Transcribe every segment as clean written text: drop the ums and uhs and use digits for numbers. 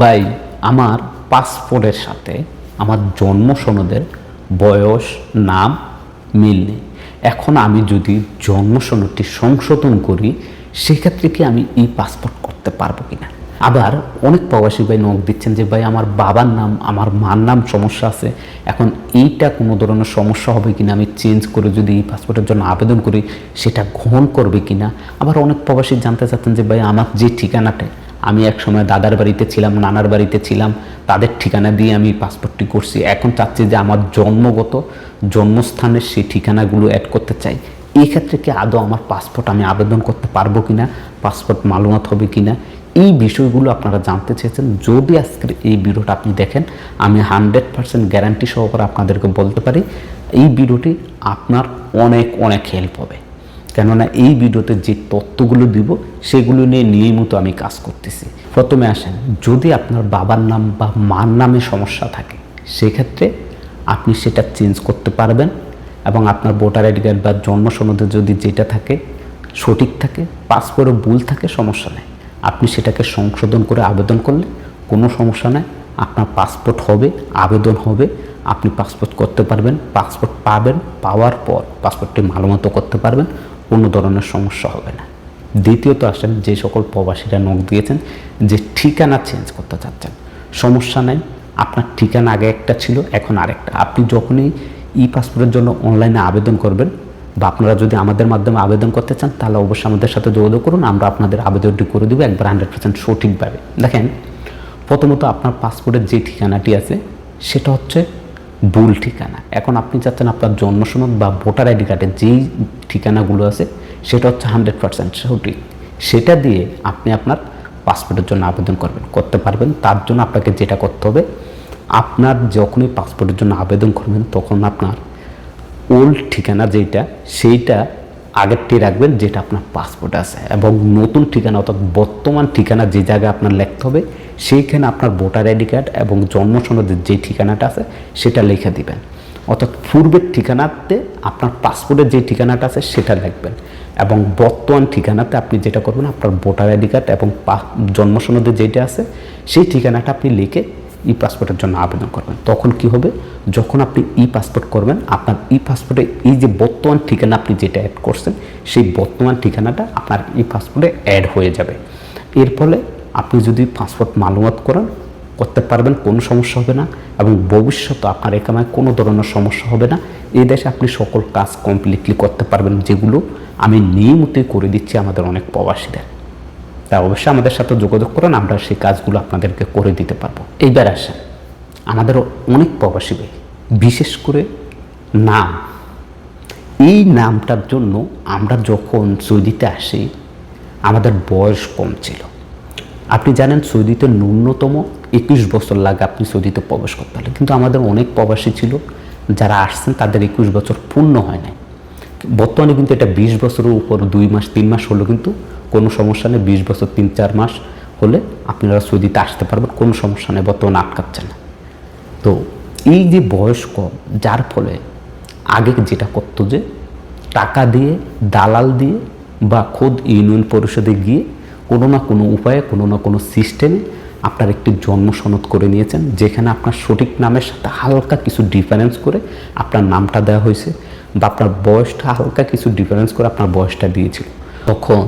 ভাই, আমার পাসপোর্টের সাথে আমার জন্ম সনদের বয়স, নাম মিল নেই। এখন আমি যদি জন্ম সনদটি সংশোধন করি, সেক্ষেত্রে কি আমি ই পাসপোর্ট করতে পারবো কিনা? আবার অনেক প্রবাসী ভাই নক দিচ্ছেন যে ভাই আমার বাবার নাম, আমার মার নাম সমস্যা আছে, এখন এইটা কোনো ধরনের সমস্যা হবে কিনা, আমি চেঞ্জ করে যদি ই পাসপোর্টের জন্য আবেদন করি সেটা গ্রহণ করবে কিনা। আবার অনেক প্রবাসী জানতে চাচ্ছেন যে ভাই আমার যে ঠিকানাটা আমি একসময় দাদার বাড়িতে ছিলাম, নানার বাড়িতে ছিলাম, তাদের ঠিকানা দিয়ে আমি পাসপোর্টটি করছি, এখন চাচ্ছি যে আমার জন্মগত জন্মস্থানের সেই ঠিকানাগুলো অ্যাড করতে চাই। এই ক্ষেত্রে কি আদৌ আমার পাসপোর্ট আমি আবেদন করতে পারবো কিনা, পাসপোর্ট মালুমাত হবে কিনা, এই বিষয়গুলো আপনারা জানতে চেয়েছেন। যদি আজকের এই ভিডিওটা আপনি দেখেন, আমি 100% গ্যারান্টি সহকারে আপনাদেরকে বলতে পারি এই ভিডিওটি আপনার অনেক অনেক হেল্প হবে। কেননা এই ভিডিওতে যে তথ্যগুলো দিব সেগুলো নিয়ে নিয়মিত আমি কাজ করতেছি। প্রথমে আসেন, যদি আপনার বাবার নাম বা মার নামে সমস্যা থাকে সেক্ষেত্রে আপনি সেটা চেঞ্জ করতে পারবেন, এবং আপনার ভোটার আইডি কার্ড বা জন্ম সনদে যদি যেটা থাকে সঠিক থাকে, পাসপোর্টে ভুল থাকে, সমস্যা নেই, আপনি সেটাকে সংশোধন করে আবেদন করলে কোনো সমস্যা নেই। আপনার পাসপোর্ট হবে, আবেদন হবে, আপনি পাসপোর্ট করতে পারবেন, পাসপোর্ট পাবেন, পাওয়ার পর পাসপোর্টটি ভালোমতো করতে পারবেন, কোনো ধরনের সমস্যা হবে না। দ্বিতীয়ত আসেন, যে সকল প্রবাসীরা নক দিয়েছেন যে ঠিকানা চেঞ্জ করতে চাচ্ছেন, সমস্যা নেই, আপনার ঠিকানা আগে একটা ছিল, এখন আরেকটা। আপনি যখনই ই পাসপোর্টের জন্য অনলাইনে আবেদন করবেন, বা আপনারা যদি আমাদের মাধ্যমে আবেদন করতে চান তাহলে অবশ্যই আমাদের সাথে যোগাযোগ করুন, আমরা আপনাদের আবেদনটি করে দেবো একবার 100% সঠিকভাবে। দেখেন, প্রথমত আপনার পাসপোর্টের যে ঠিকানাটি আছে সেটা হচ্ছে ভুল ঠিকানা। এখন আপনি চাচ্ছেন আপনার জন্ম সনদ বা ভোটার আইডি কার্ডে যেই ঠিকানাগুলো আছে সেটা হচ্ছে 100% সঠিক, সেটা দিয়ে আপনি আপনার পাসপোর্টের জন্য আবেদন করতে পারবেন। তার জন্য আপনাকে যেটা করতে হবে, আপনার যখনই পাসপোর্টের জন্য আবেদন করবেন তখন আপনার ওল্ড ঠিকানা যেটা সেইটা আগেরটি রাখবেন যেটা আপনার পাসপোর্টে আছে, এবং নতুন ঠিকানা অর্থাৎ বর্তমান ঠিকানা যে জায়গায় আপনার লিখতে হবে সেইখানে আপনার ভোটার আইডি কার্ড এবং জন্ম সনদের যে ঠিকানাটা আছে সেটা লিখে দিবেন। অর্থাৎ পূর্বের ঠিকানাতে আপনার পাসপোর্টের যে ঠিকানাটা আছে সেটা লিখবেন, এবং বর্তমান ঠিকানাতে আপনি যেটা করবেন আপনার ভোটার আইডি কার্ড এবং জন্ম সনদে যেটা আছে সেই ঠিকানাটা আপনি লিখে ই পাসপোর্টের জন্য আবেদন করবেন। তখন কি হবে, যখন আপনি ই পাসপোর্ট করবেন আপনার ই পাসপোর্টে এই যে বর্তমান ঠিকানা আপনি যেটা অ্যাড করছেন সেই বর্তমান ঠিকানাটা আপনার ই পাসপোর্টে অ্যাড হয়ে যাবে। এর ফলে আপনি যদি পাসপোর্ট মালুমাত করতে পারবেন, কোনো সমস্যা হবে না, এবং ভবিষ্যতে আপনার একামায় কোনো ধরনের সমস্যা হবে না। এই দেশে আপনি সকল কাজ কমপ্লিটলি করতে পারবেন, যেগুলো আমি নিয়মিতই করে দিচ্ছি আমাদের অনেক প্রবাসীদের। তা অবশ্যই আমাদের সাথে যোগাযোগ করুন, আমরা সেই কাজগুলো আপনাদেরকে করে দিতে পারবো। এইবার আসেন, আমাদের অনেক প্রবাসী ভাই, বিশেষ করে নাম, এই নামটার জন্য আমরা যখন সৌদিতে আসি আমাদের বয়স কম ছিল। আপনি জানেন সৌদিতে ন্যূনতম 21 বছর লাগে আপনি সৌদিতে প্রবেশ করতে হলে, কিন্তু আমাদের অনেক প্রবাসী ছিল যারা আসছেন তাদের 21 বছর পূর্ণ হয় নাই। বর্তমানে কিন্তু এটা 20 বছরের উপর 2 মাস 3 মাস হলো, কিন্তু কোনো সমস্যা নেই, 20 বছর 3-4 মাস হলে আপনারা সৌদিতে আসতে পারবেন, কোনো সমস্যা নেই, বর্তমানে আটকাচ্ছে না। তো এই যে বয়স কম, যার ফলে আগে যেটা করতো যে টাকা দিয়ে, দালাল দিয়ে বা খোদ ইউনিয়ন পরিষদে গিয়ে কোনো না কোনো উপায়ে, কোনো না কোনো সিস্টেমে আপনার একটি জন্ম সনদ করে নিয়েছেন, যেখানে আপনার সঠিক নামের সাথে হালকা কিছু ডিফারেন্স করে আপনার নামটা দেওয়া হয়েছে, বা আপনার বয়সটা হালকা কিছু ডিফারেন্স করে আপনার বয়সটা দিয়েছিল। তখন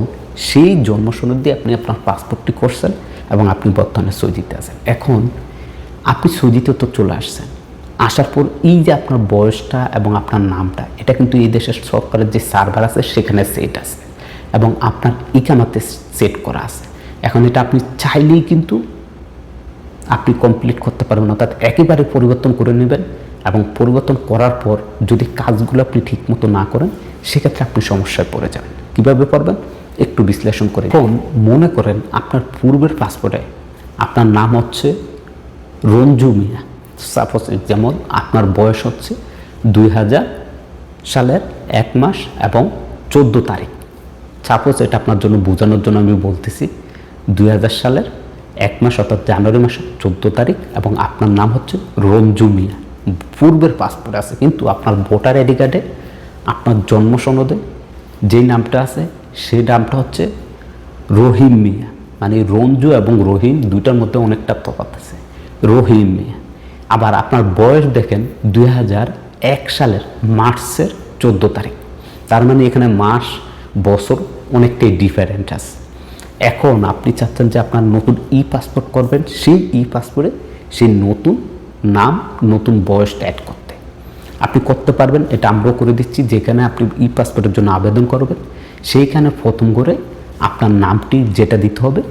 সেই জন্ম সনদ দিয়ে আপনি আপনার পাসপোর্টটি করছেন এবং আপনি বর্তমানে সৌদিতে আছেন। এখন আপনি সৌদিতে তো চলে আসছেন, আসার পর এই যে আপনার বয়সটা এবং আপনার নামটা, এটা কিন্তু এই দেশের সরকারের যে সার্ভার আছে সেখানে সেট আছে, এবং আপনার ইকামাতে সেট করা আছে। এখন এটা আপনি চাইলেই কিন্তু আপনি কমপ্লিট করতে পারবেন, অর্থাৎ একেবারে পরিবর্তন করে নেবেন, এবং পরিবর্তন করার পর যদি কাজগুলো আপনি ঠিকমতো না করেন সেক্ষেত্রে আপনি সমস্যায় পড়ে যাবেন। কীভাবে পড়বেন একটু বিশ্লেষণ করে। এখন মনে করেন আপনার পূর্বের পাসপোর্টে আপনার নাম হচ্ছে রঞ্জু মিয়া, সাপোজ যেমন আপনার বয়স হচ্ছে 2000 সালের 1 মাস এবং 14 তারিখ, সাপোজ এটা আপনার জন্য বোঝানোর জন্য আমি বলতেছি, 2000 সালের 1 মাস অর্থাৎ জানুয়ারি মাসের 14 তারিখ, এবং আপনার নাম হচ্ছে রঞ্জু মিয়া, পূর্বের পাসপোর্টে আছে, কিন্তু আপনার ভোটার আইডি কার্ডে আপনার জন্ম সনদে যেই নামটা আছে সেই নামটা হচ্ছে রহিম মিয়া। মানে রঞ্জু এবং রহিম দুইটার মধ্যে অনেকটা তফাৎ আছে। রহিম মিয়া। আবার আপনার বয়স দেখেন 2001 সালের মার্চের 14 তারিখ, তার মানে এখানে মাস বছর অনেকটাই ডিফারেন্ট আছে। এখন আপনি চাচ্ছেন যে আপনার নতুন পাসপোর্ট করবেন, সেই পাসপোর্টে সেই নতুন নাম নতুন বয়সটা অ্যাড করতে আপনি করতে পারবেন। এটা আমরাও করে দিচ্ছি। যেখানে আপনি পাসপোর্টের জন্য আবেদন করবেন সেইখানে প্রথম করে আপনার নামটি যেটা দিতে হবে,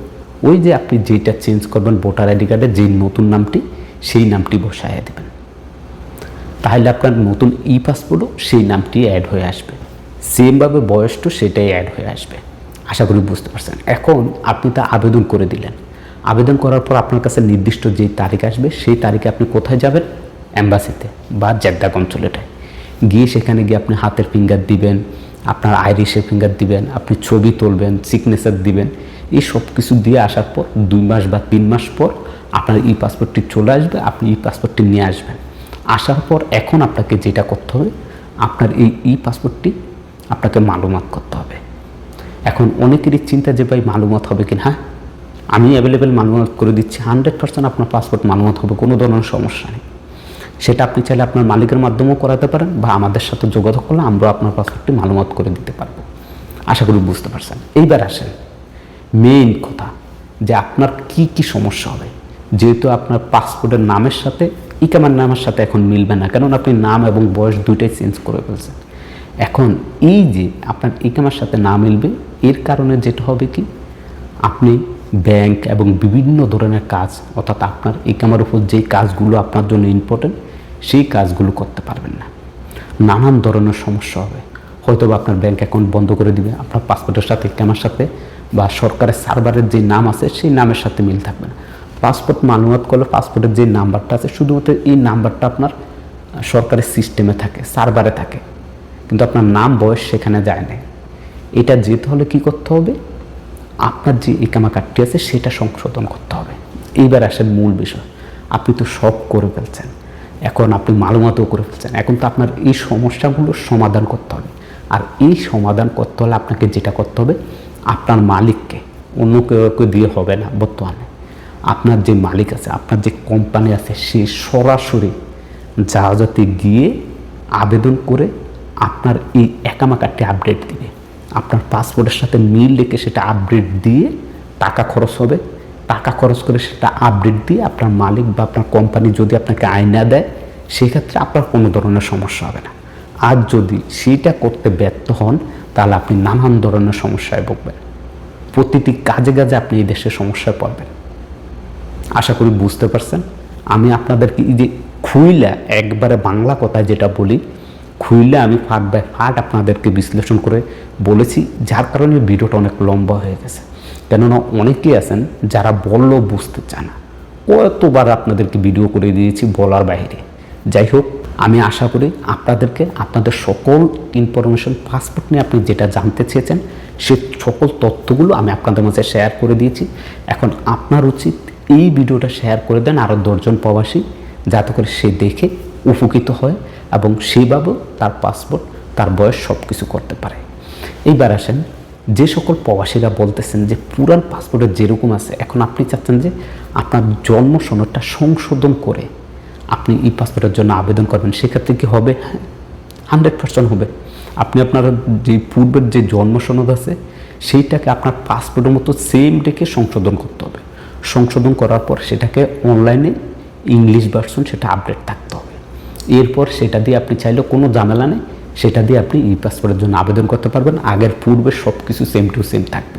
ওই যে আপনি যেটা চেঞ্জ করবেন ভোটার আইডি কার্ডে যেই নতুন নামটি, সেই নামটি বসাইয়া দেবেন। তাহলে আপনার নতুন পাসপোর্টও সেই নামটি অ্যাড হয়ে আসবে, সেমভাবে বয়সটা সেটাই অ্যাড হয়ে আসবে। আশা করি বুঝতে পারছেন। এখন আপনি তা আবেদন করে দিলেন। আবেদন করার পর আপনার কাছে নির্দিষ্ট যেই তারিখ আসবে সেই তারিখে আপনি কোথায় যাবেন? অ্যাম্বাসিতে বা জেদ্দা কনসুলেটায় গিয়ে সেখানে গিয়ে আপনি হাতের ফিঙ্গার দিবেন, আপনার আইরিশের ফিঙ্গার দিবেন, আপনি ছবি তুলবেন, সিগনেচার দিবেন। এই সব কিছু দিয়ে আসার পর 2 মাস বা 3 মাস পর আপনার পাসপোর্টটি চলে আসবে। আপনি পাসপোর্টটি নিয়ে আসবেন। আসার পর এখন আপনাকে যেটা করতে হবে, আপনার এই পাসপোর্টটি আপনাকে মালুমাত করতে হবে। এখন অনেকেরই চিন্তা যে ভাই মালুমাত হবে কি না। হ্যাঁ, আমি অ্যাভেলেবেল মালুমাত করে দিচ্ছি। 100% আপনার পাসপোর্ট মালুমাত হবে, কোনো ধরনের সমস্যা নেই। সেটা আপনি চাইলে আপনার মালিকের মাধ্যমেও করাতে পারেন বা আমাদের সাথে যোগাযোগ করলে আমরা আপনার পাসপোর্টটি মালুমাত করে দিতে পারবো। আশা করি বুঝতে পারছেন। এইবার আসেন মেইন কথা, যে আপনার কি কি সমস্যা হবে। যেহেতু আপনার পাসপোর্টের নামের সাথে ইকামার নামের সাথে এখন মিলবে না, কারণ আপনি নাম এবং বয়স দুইটাই চেঞ্জ করে ফেলছেন। এখন এই যে আপনার ইকামার সাথে না মিলবে, এর কারণে যেটা হবে কি, আপনি ব্যাংক এবং বিভিন্ন ধরনের কাজ, অর্থাৎ আপনার ইকামার উপর যেই কাজগুলো আপনার জন্য ইম্পর্টেন্ট সেই কাজগুলো করতে পারবেন না। নানান ধরনের সমস্যা হবে। হয়তো বা আপনার ব্যাংক অ্যাকাউন্ট বন্ধ করে দিবে, আপনার পাসপোর্টের সাথে ইকামার সাথে বা সরকারের সার্ভারের যে নাম আছে সেই নামের সাথে মিল থাকবে না। পাসপোর্ট মালুমাত করলে পাসপোর্টের যে নাম্বারটা আছে শুধুমাত্র এই নাম্বারটা আপনার সরকারের সিস্টেমে থাকে, সার্ভারে থাকে, কিন্তু আপনার নাম বয়স সেখানে যায় না। এটা যেতে হলে কী করতে হবে, আপনার যে ইকামা কার্ডটি আছে সেটা সংশোধন করতে হবে। এইবার আসেন মূল বিষয়। আপনি তো সব করে ফেলছেন, এখন আপনি মালুমাতও করে ফেলছেন। এখন তো আপনার এই সমস্যাগুলোর সমাধান করতে হবে। আর এই সমাধান করতে হলে আপনাকে যেটা করতে হবে, আপনার মালিককে, অন্য কেউ দিয়ে হবে না। বর্তমানে আপনার যে মালিক আছে, আপনার যে কোম্পানি আছে, সে সরাসরি জাহাজে গিয়ে আবেদন করে আপনার এই একামা কার্ডটি আপডেট দিবে। আপনার পাসপোর্টের সাথে মিল রেখে সেটা আপডেট দিয়ে টাকা খরচ হবে। টাকা খরচ করে সেটা আপডেট দিয়ে আপনার মালিক বা আপনার কোম্পানি যদি আপনাকে আয়না দেয়, সেক্ষেত্রে আপনার কোনো ধরনের সমস্যা হবে না। আর যদি সেইটা করতে ব্যর্থ হন, তাহলে আপনি নানান ধরনের সমস্যায় ভুগবেন। প্রতিটি কাজে কাজে আপনি এই দেশের সমস্যায় পড়বেন। আশা করি বুঝতে পারছেন। আমি আপনাদেরকে এই যে খুইলা, একবারে বাংলা কথায় যেটা বলি, খুইলে আমি ফাট বাই ফাট আপনাদেরকে বিশ্লেষণ করে বলেছি, যার কারণে ভিডিওটা অনেক লম্বা হয়ে গেছে। কেননা অনেকেই আছেন যারা বললেও বুঝতে চায় না। কতবার আপনাদেরকে ভিডিও করে দিয়েছি বলার বাইরে। যাই হোক, আমি আশা করি আপনাদেরকে আপনাদের সকল ইনফরমেশন, পাসপোর্ট নিয়ে আপনি যেটা জানতে চেয়েছেন সে সকল তথ্যগুলো আমি আপনাদের মাঝে শেয়ার করে দিয়েছি। এখন আপনার উচিত এই ভিডিওটা শেয়ার করে দেন আরও 10 জন প্রবাসী, যাতে করে সে দেখে উপকৃত হয় এবং সেইভাবে তার পাসপোর্ট, তার বয়স সব কিছু করতে পারে। এইবার আসেন, যে সকল প্রবাসীরা বলতেছেন যে পুরান পাসপোর্টের যেরকম আছে, এখন আপনি চাচ্ছেন যে আপনার জন্ম সনদটা সংশোধন করে আপনি এই পাসপোর্টের জন্য আবেদন করবেন, সেক্ষেত্রে কি হবে? 100% হবে। আপনি আপনার যে পূর্বের যে জন্ম সনদ আছে সেইটাকে আপনার পাসপোর্টের মতো সেম ডেকে সংশোধন করতে হবে। সংশোধন করার পর সেটাকে অনলাইনে ইংলিশ ভার্সন সেটা আপডেট থাকতে হবে। এরপর সেটা দিয়ে আপনি চাইলে কোনো ঝামেলা নেই, সেটা দিয়ে আপনি ই পাসপোর্টের জন্য আবেদন করতে পারবেন। আগের পূর্বে সব কিছু সেম টু সেম থাকবে।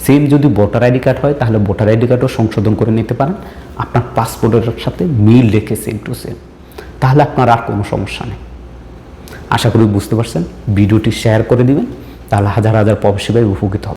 সেম যদি ভোটার আইডি কার্ড হয় তাহলে ভোটার আইডি কার্ডও সংশোধন করে নিতে পারেন আপনার পাসপোর্টের সাথে মিল রেখে সেম টু সেম, তাহলে আপনার আর কোনো সমস্যা নেই। আশা করি বুঝতে পারছেন। ভিডিওটি শেয়ার করে দিবেন, তাহলে হাজার হাজার প্রবাসী ভাই উপকৃত হবে।